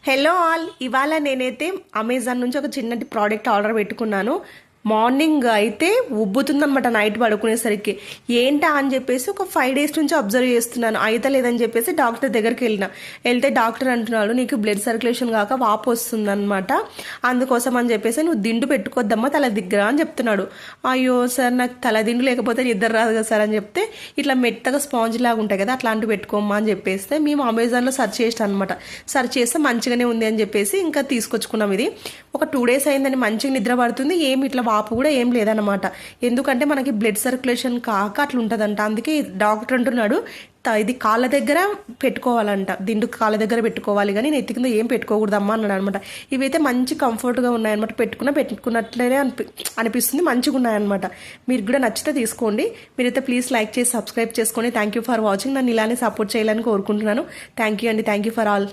Hello all, ఇవాళ నేనైతే Amazon నుంచి ఒక చిన్నటి ప్రోడక్ట్ ఆర్డర్ పెట్టుకున్నాను. మార్నింగ్ అయితే ఉబ్బుతుందనమాట నైట్ పడుకునేసరికి. ఏంటా అని చెప్పేసి ఒక 5 days నుంచి అబ్జర్వ్ చేస్తున్నాను. అయితే లేదని చెప్పేసి డాక్టర్ దగ్గరికి వెళ్తే డాక్టర్ అంటున్నాడు, నీకు బ్లడ్ సర్క్యులేషన్ కాక వాపు వస్తుందన్నమాట, అందుకోసం అని చెప్పేసి నువ్వు దిండు పెట్టుకోద్దమ్మా తల దగ్గర అని చెప్తున్నాడు. అయ్యో సార్, నాకు తల దిండు లేకపోతే నిద్ర రాదు కదా సార్ అని చెప్తే, ఇట్లా మెత్తగా స్పాంజ్ లాగా ఉంటాయి కదా అట్లాంటివి పెట్టుకోమ్మా అని చెప్పేస్తే మేము అమెజాన్లో సెర్చ్ చేసాం అనమాట. సెర్చ్ చేస్తే మంచిగానే ఉంది అని చెప్పేసి ఇంకా తీసుకొచ్చుకున్నాం. ఇది ఒక 2 days అయిందని మంచిగా నిద్ర పడుతుంది, ఏమి ఇట్లా వాపు కూడా ఏం లేదనమాట. ఎందుకంటే మనకి బ్లడ్ సర్క్యులేషన్ కాక అట్లా ఉంటుందంట. అందుకే డాక్టర్ అంటున్నాడు ఇది కాళ్ళ దగ్గర పెట్టుకోవాలంట, దిండు కాళ్ళ దగ్గర పెట్టుకోవాలి కానీ నెత్తి కింద ఏం పెట్టుకోకూడదమ్మా అన్నాడు అనమాట. ఇవైతే మంచి కంఫర్ట్గా ఉన్నాయన్నమాట, పెట్టుకున్నట్లనే అనిపిస్తుంది, మంచిగా ఉన్నాయన్నమాట. మీరు కూడా నచ్చితే తీసుకోండి. మీరైతే ప్లీజ్ లైక్ చేసి సబ్స్క్రైబ్ చేసుకోండి. Thank you for watching. నన్ను ఇలానే సపోర్ట్ చేయాలని కోరుకుంటున్నాను. థ్యాంక్ యూ అండి. Thank you for all.